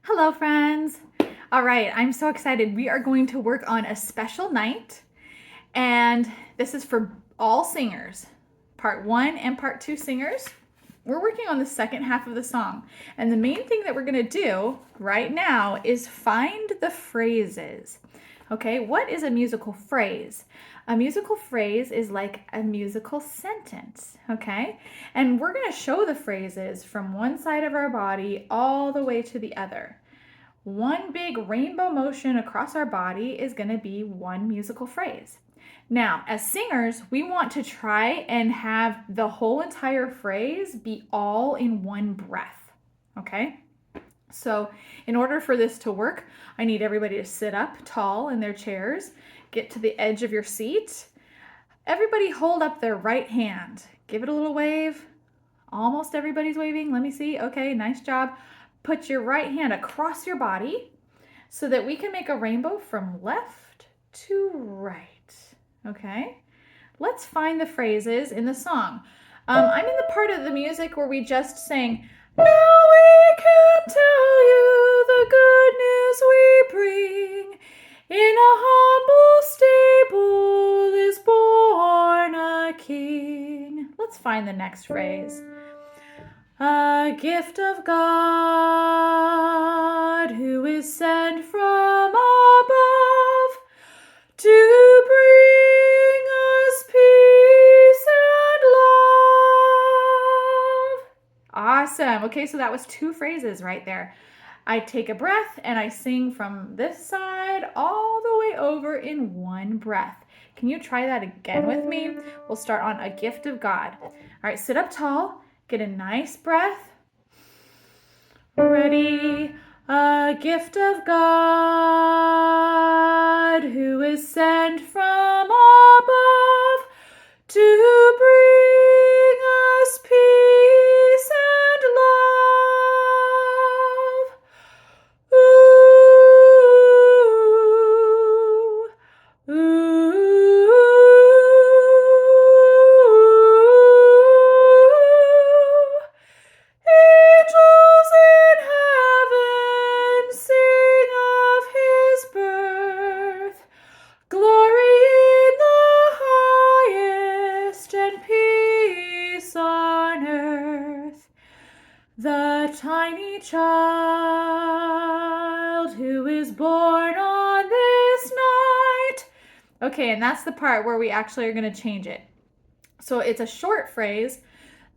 Hello, friends. All right, I'm so excited. We are going to work on a special night, and this is for all singers, part one and part two singers. We're working on the second half of the song, and the main thing that we're going to do right now is find the phrases. Okay, what is a musical phrase? A musical phrase is like a musical sentence, okay? And we're going to show the phrases from one side of our body all the way to the other. One big rainbow motion across our body is going to be one musical phrase. Now, as singers, we want to try and have the whole entire phrase be all in one breath, okay? So, in order for this to work, I need everybody to sit up tall in their chairs, get to the edge of your seat. Everybody hold up their right hand. Give it a little wave. Almost everybody's waving. Let me see. Okay, nice job. Put your right hand across your body so that we can make a rainbow from left to right. Okay? Let's find the phrases in the song. I'm in the part of the music where we just sang, "Now we can tell you the good news we bring. In a humble stable is born a king." Let's find the next phrase. A gift of God who is sent from above to bring us peace and love. Awesome. Okay, so that was two phrases right there. I take a breath and I sing from this side all the way over in one breath. Can you try that again with me? We'll start on a gift of God. All right, sit up tall. Get a nice breath. Ready, a gift of God who is sent from above to bring us peace and love. Ooh, ooh. Angels in heaven sing of his birth. Glory in the highest and peace on earth. The tiny child who is born on this night. Okay, and that's the part where we actually are going to change it. So it's a short phrase.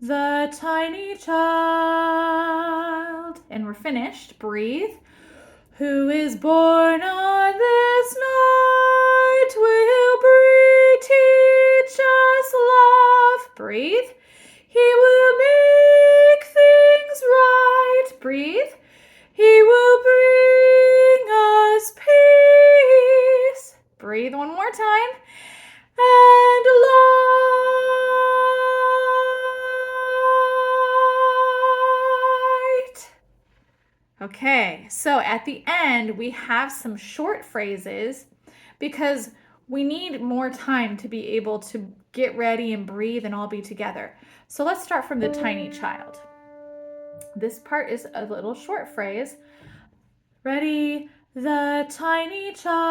The tiny child, and we're finished. Breathe. Who is born on this night will teach us love. Breathe. He will make things right. Breathe. He will bring us peace. Breathe one more time. And light. Okay, so at the end, we have some short phrases because we need more time to be able to get ready and breathe and all be together. So let's start from the tiny child. This part is a little short phrase. Ready? The tiny child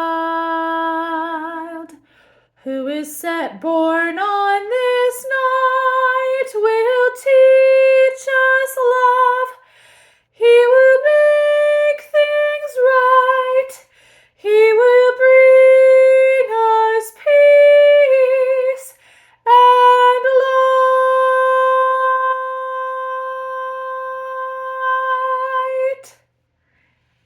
who is born on this night will teach us love. He will make things right. He will bring us peace and light.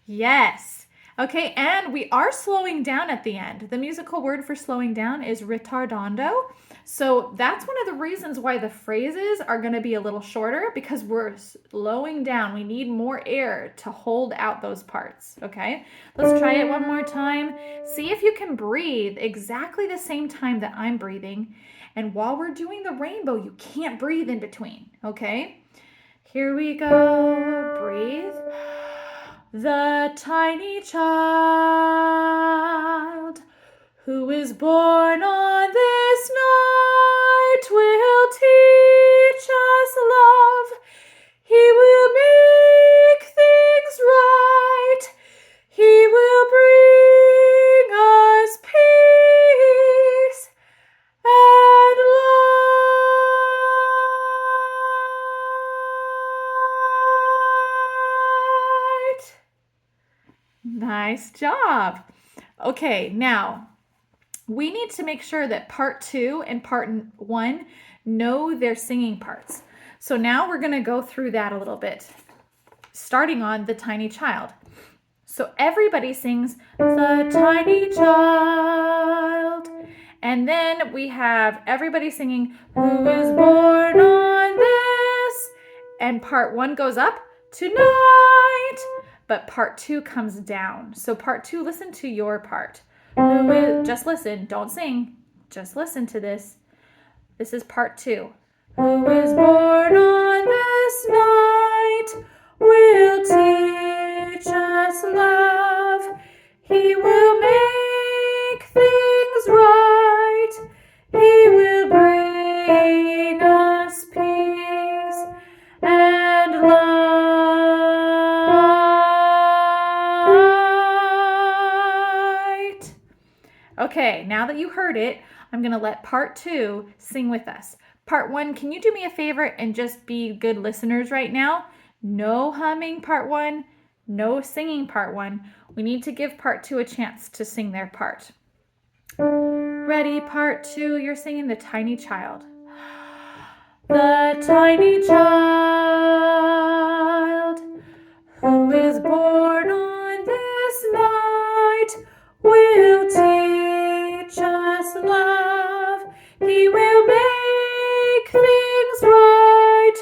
Yes. Okay, and we are slowing down at the end. The musical word for slowing down is ritardando. So that's one of the reasons why the phrases are going to be a little shorter, because we're slowing down. We need more air to hold out those parts, okay? Let's try it one more time. See if you can breathe exactly the same time that I'm breathing. And while we're doing the rainbow, you can't breathe in between, okay? Here we go. Breathe. The tiny child who is born on this night will teach us love. He will make things right. Nice job. Okay, now we need to make sure that part 2 and part 1 know their singing parts. So now we're going to go through that a little bit, starting on the tiny child. So everybody sings the tiny child. And then we have everybody singing who is born on this. And part 1 goes up tonight, but part 2 comes down. So part 2, listen to your part. Just listen, don't sing. Just listen to this. This is part 2. Who is born on this night will teach us love. He will make things right. He will bring us peace and light. Okay, now that you heard it, I'm going to let part 2 sing with us. Part 1, can you do me a favor and just be good listeners right now? No humming part 1, no singing part 1. We need to give part 2 a chance to sing their part. Ready, part 2, you're singing the tiny child. The tiny child who is born on this night will teach us love. He will make things right.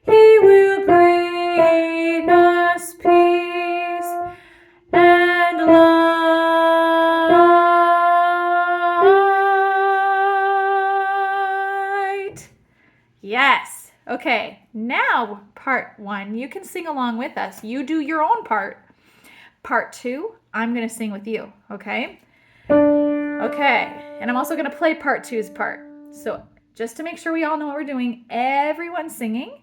He will bring us peace and light. Yes. Okay, now part 1, you can sing along with us. You do your own part. Part 2, I'm going to sing with you, okay? Okay, and I'm also going to play part 2's part. So just to make sure we all know what we're doing, everyone's singing.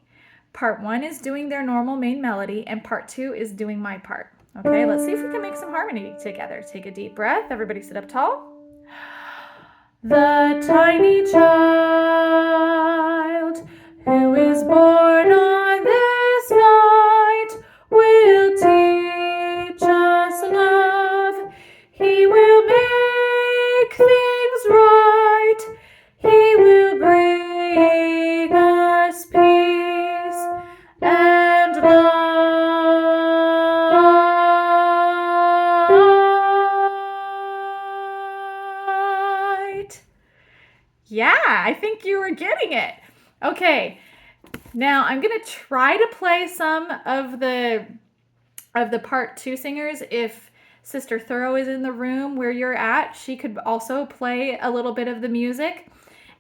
Part 1 is doing their normal main melody, and part 2 is doing my part. Okay, let's see if we can make some harmony together. Take a deep breath. Everybody sit up tall. The tiny child who is born on this night will teach us love. He will make things right. He will bring us peace and light. Yeah, I think you were getting it. Okay, now I'm gonna try to play some of the part 2 singers. If Sister Thorough is in the room where you're at, she could also play a little bit of the music.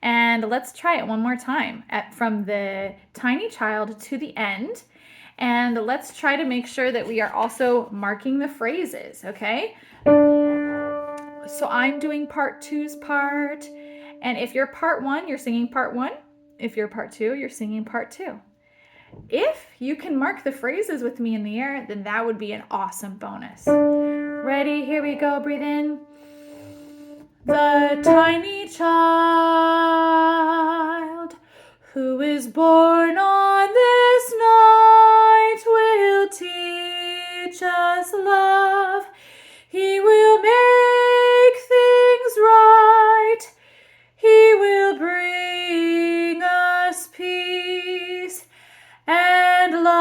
And let's try it one more time from the tiny child to the end. And let's try to make sure that we are also marking the phrases, okay? So I'm doing part 2's part. And if you're part 1, you're singing part 1. If you're part 2, you're singing part 2. If you can mark the phrases with me in the air, then that would be an awesome bonus. Ready? Here we go. Breathe in. The tiny child who is born on this night will teach us love. He will make things right. He will bring us peace and light.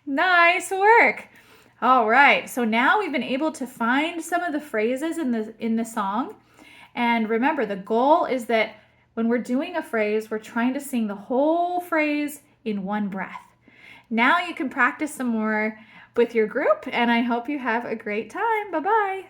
Nice work. All right, so now we've been able to find some of the phrases in the song. And remember, the goal is that when we're doing a phrase, we're trying to sing the whole phrase in one breath. Now you can practice some more with your group, and I hope you have a great time. Bye-bye.